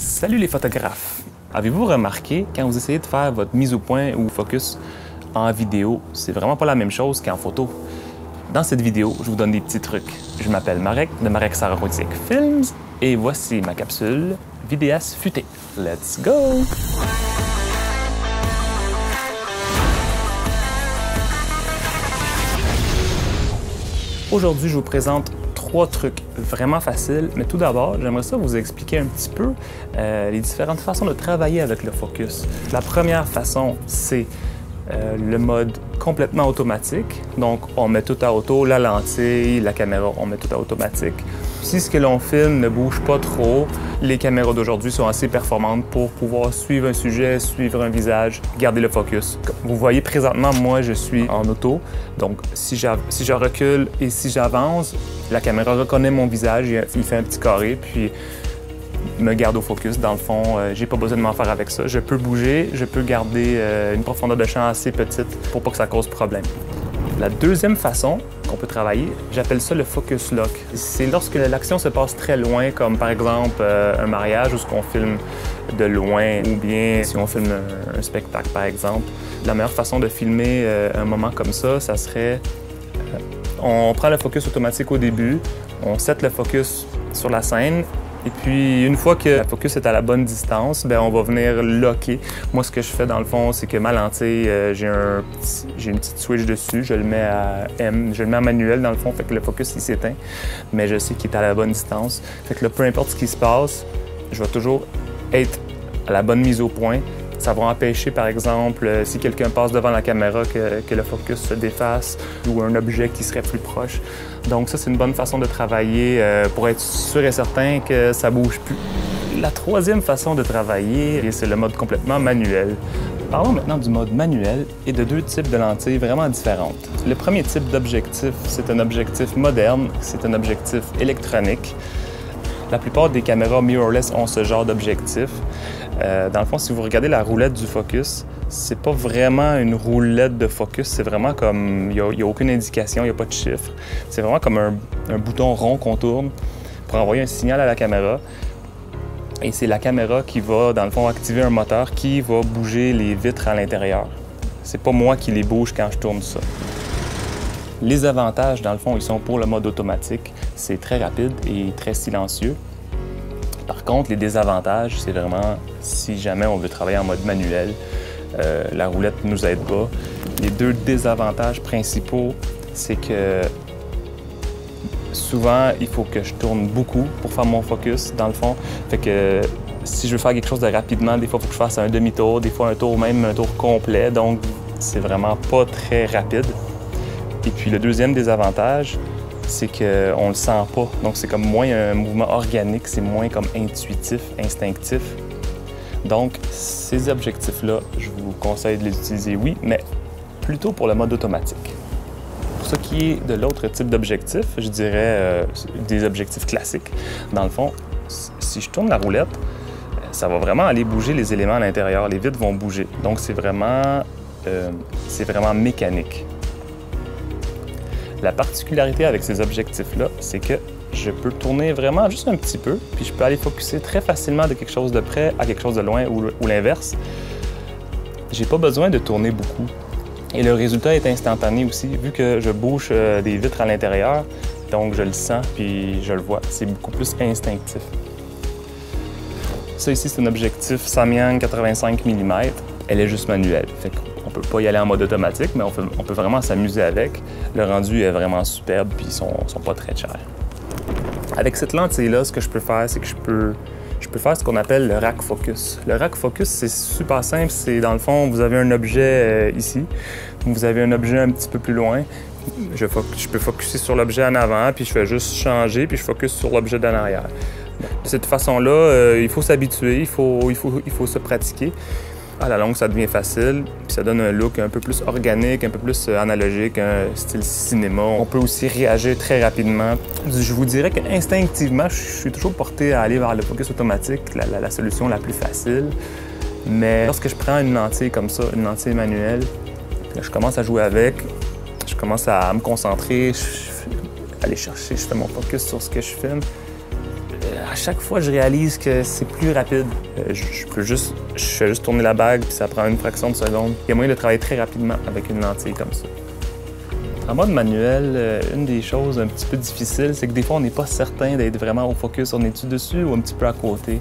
Salut les photographes! Avez-vous remarqué, quand vous essayez de faire votre mise au point ou focus en vidéo, c'est vraiment pas la même chose qu'en photo? Dans cette vidéo, je vous donne des petits trucs. Je m'appelle Marek de Marek Sarotic Films et voici ma capsule vidéaste futé. Let's go! Aujourd'hui, je vous présente 3 trucs vraiment faciles, mais tout d'abord, j'aimerais ça vous expliquer un petit peu les différentes façons de travailler avec le focus. La première façon, c'est le mode complètement automatique. Donc, on met tout à auto, la lentille, la caméra, on met tout à automatique. Si ce que l'on filme ne bouge pas trop, les caméras d'aujourd'hui sont assez performantes pour pouvoir suivre un sujet, suivre un visage, garder le focus. Vous voyez présentement, moi, je suis en auto. Donc, si je recule et si j'avance, la caméra reconnaît mon visage, il fait un petit carré, puis me garde au focus. Dans le fond, j'ai pas besoin de m'en faire avec ça. Je peux bouger, je peux garder une profondeur de champ assez petite pour pas que ça cause problème. La deuxième façon qu'on peut travailler, j'appelle ça le focus lock. C'est lorsque l'action se passe très loin, comme par exemple un mariage où on filme de loin, ou bien si on filme un spectacle par exemple. La meilleure façon de filmer un moment comme ça serait on prend le focus automatique au début, on set le focus sur la scène. Et puis, une fois que le focus est à la bonne distance, bien, on va venir locker. Moi, ce que je fais dans le fond, c'est que ma lentille, j'ai une petite switch dessus, je le mets à M, je le mets en manuel dans le fond, fait que le focus il s'éteint, mais je sais qu'il est à la bonne distance. Fait que là, peu importe ce qui se passe, je vais toujours être à la bonne mise au point. Ça va empêcher, par exemple, si quelqu'un passe devant la caméra, que le focus se défasse ou un objet qui serait plus proche. Donc ça, c'est une bonne façon de travailler pour être sûr et certain que ça bouge plus. La troisième façon de travailler, c'est le mode complètement manuel. Parlons maintenant du mode manuel et de 2 types de lentilles vraiment différentes. Le premier type d'objectif, c'est un objectif moderne, c'est un objectif électronique. La plupart des caméras mirrorless ont ce genre d'objectif. Dans le fond, si vous regardez la roulette du focus, c'est pas vraiment une roulette de focus, c'est vraiment comme... Il n'y a aucune indication, il n'y a pas de chiffre. C'est vraiment comme un bouton rond qu'on tourne pour envoyer un signal à la caméra. Et c'est la caméra qui va, dans le fond, activer un moteur qui va bouger les vitres à l'intérieur. C'est pas moi qui les bouge quand je tourne ça. Les avantages, dans le fond, ils sont pour le mode automatique. C'est très rapide et très silencieux. Par contre, les désavantages, c'est vraiment si jamais on veut travailler en mode manuel, la roulette ne nous aide pas. Les 2 désavantages principaux, c'est que souvent, il faut que je tourne beaucoup pour faire mon focus, dans le fond. Fait que si je veux faire quelque chose de rapidement, des fois, il faut que je fasse un demi-tour, des fois un tour, même un tour complet. Donc, c'est vraiment pas très rapide. Et puis, le deuxième désavantage, c'est qu'on le sent pas. Donc, c'est comme moins un mouvement organique, c'est moins comme intuitif, instinctif. Donc, ces objectifs-là, je vous conseille de les utiliser, oui, mais plutôt pour le mode automatique. Pour ce qui est de l'autre type d'objectif, je dirais des objectifs classiques. Dans le fond, si je tourne la roulette, ça va vraiment aller bouger les éléments à l'intérieur. Les vitres vont bouger. Donc, c'est vraiment mécanique. La particularité avec ces objectifs-là, c'est que je peux tourner vraiment juste un petit peu, puis je peux aller focusser très facilement de quelque chose de près à quelque chose de loin ou l'inverse. J'ai pas besoin de tourner beaucoup. Et le résultat est instantané aussi, vu que je bouge des vitres à l'intérieur, donc je le sens puis je le vois. C'est beaucoup plus instinctif. Ça ici, c'est un objectif Samyang 85 mm. Elle est juste manuelle. Fait on peut pas y aller en mode automatique, mais on peut vraiment s'amuser avec. Le rendu est vraiment superbe, puis ils sont pas très chers. Avec cette lentille-là, ce que je peux faire, c'est que je peux faire ce qu'on appelle le rack focus. Le rack focus, c'est super simple. C'est dans le fond, vous avez un objet ici, vous avez un objet un petit peu plus loin. Je peux focuser sur l'objet en avant, puis je fais juste changer, puis je focus sur l'objet d'en arrière. De cette façon-là, il faut s'habituer, il faut se pratiquer. À la longue, ça devient facile, puis ça donne un look un peu plus organique, un peu plus analogique, un style cinéma. On peut aussi réagir très rapidement. Je vous dirais qu'instinctivement, je suis toujours porté à aller vers le focus automatique, la solution la plus facile. Mais lorsque je prends une lentille comme ça, une lentille manuelle, je commence à jouer avec, je commence à me concentrer, aller chercher, je fais mon focus sur ce que je filme. à chaque fois, je réalise que c'est plus rapide. Je fais juste tourner la bague, puis ça prend une fraction de seconde. Il y a moyen de travailler très rapidement avec une lentille comme ça. En mode manuel, une des choses un petit peu difficiles, c'est que des fois, on n'est pas certain d'être vraiment au focus. On est-tu dessus ou un petit peu à côté?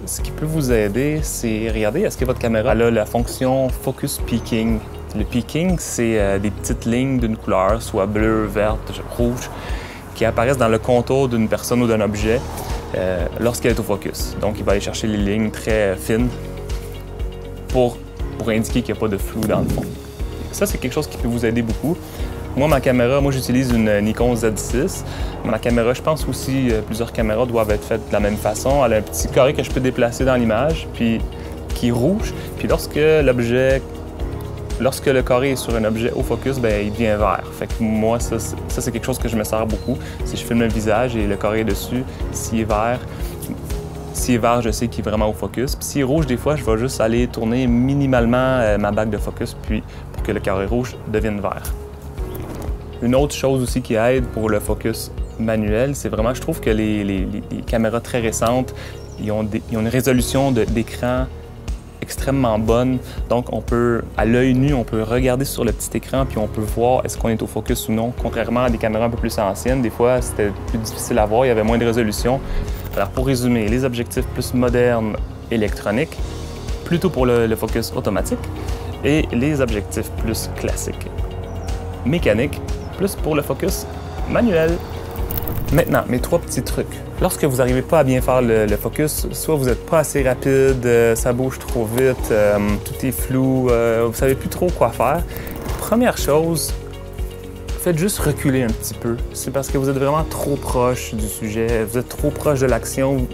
Ce qui peut vous aider, c'est regarder, est-ce que votre caméra elle a la fonction Focus Peaking. Le peaking, c'est des petites lignes d'une couleur, soit bleue, verte, rouge, qui apparaissent dans le contour d'une personne ou d'un objet lorsqu'elle est au focus. Donc, il va aller chercher les lignes très fines pour indiquer qu'il n'y a pas de flou dans le fond. Ça, c'est quelque chose qui peut vous aider beaucoup. Moi, j'utilise une Nikon Z6. Ma caméra, je pense aussi, plusieurs caméras doivent être faites de la même façon. Elle a un petit carré que je peux déplacer dans l'image, puis qui est rouge. Puis lorsque le carré est sur un objet au focus, bien, il devient vert. Fait que moi, ça c'est quelque chose que je me sers beaucoup. Si je filme un visage et le carré est dessus, s'il est vert, je sais qu'il est vraiment au focus. Puis s'il est rouge, des fois, je vais juste aller tourner minimalement ma bague de focus, puis pour que le carré rouge devienne vert. Une autre chose aussi qui aide pour le focus manuel, c'est vraiment, je trouve que les caméras très récentes, ils ont une résolution d'écran extrêmement bonne. Donc, à l'œil nu, on peut regarder sur le petit écran puis on peut voir est-ce qu'on est au focus ou non. Contrairement à des caméras un peu plus anciennes, des fois, c'était plus difficile à voir, il y avait moins de résolution. Alors, pour résumer, les objectifs plus modernes électroniques, plutôt pour le focus automatique, et les objectifs plus classiques mécaniques, plus pour le focus manuel. Maintenant, mes 3 petits trucs. Lorsque vous n'arrivez pas à bien faire le focus, soit vous n'êtes pas assez rapide, ça bouge trop vite, tout est flou, vous ne savez plus trop quoi faire. Première chose, faites juste reculer un petit peu. C'est parce que vous êtes vraiment trop proche du sujet, vous êtes trop proche de l'action,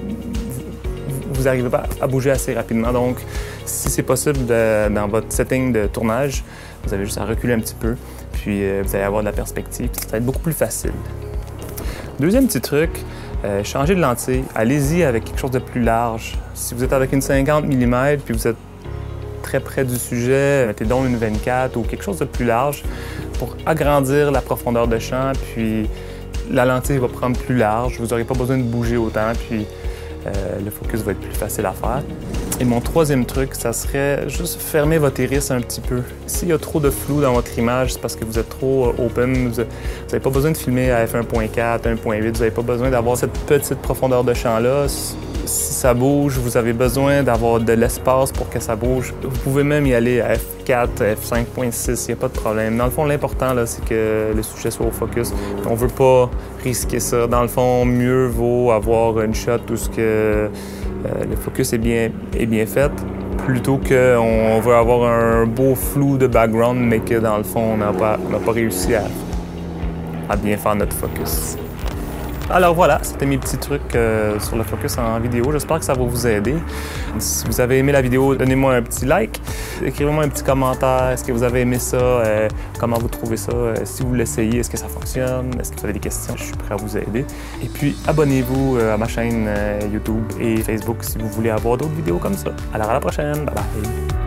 vous n'arrivez pas à bouger assez rapidement. Donc, si c'est possible dans votre setting de tournage, vous avez juste à reculer un petit peu, puis vous allez avoir de la perspective. Ça va être beaucoup plus facile. Deuxième petit truc, changez de lentille. Allez-y avec quelque chose de plus large. Si vous êtes avec une 50 mm puis vous êtes très près du sujet, mettez donc une 24 ou quelque chose de plus large pour agrandir la profondeur de champ, puis la lentille va prendre plus large. Vous n'aurez pas besoin de bouger autant, puis le focus va être plus facile à faire. Et mon 3e truc, ça serait juste fermer votre iris un petit peu. S'il y a trop de flou dans votre image, c'est parce que vous êtes trop open. Vous n'avez pas besoin de filmer à f1.4, 1.8. Vous n'avez pas besoin d'avoir cette petite profondeur de champ-là. Si ça bouge, vous avez besoin d'avoir de l'espace pour que ça bouge. Vous pouvez même y aller à f4, f5.6, il n'y a pas de problème. Dans le fond, l'important, c'est que le sujet soit au focus. On ne veut pas risquer ça. Dans le fond, mieux vaut avoir une shot où le focus est bien fait, plutôt qu'on veut avoir un beau flou de background, mais que dans le fond, on n'a pas réussi à bien faire notre focus. Alors voilà, c'était mes petits trucs sur le focus en vidéo. J'espère que ça va vous aider. Si vous avez aimé la vidéo, donnez-moi un petit like. Écrivez-moi un petit commentaire. Est-ce que vous avez aimé ça? Comment vous trouvez ça? Si vous l'essayez, est-ce que ça fonctionne? Est-ce que vous avez des questions? Je suis prêt à vous aider. Et puis, abonnez-vous à ma chaîne YouTube et Facebook si vous voulez avoir d'autres vidéos comme ça. Alors à la prochaine. Bye bye!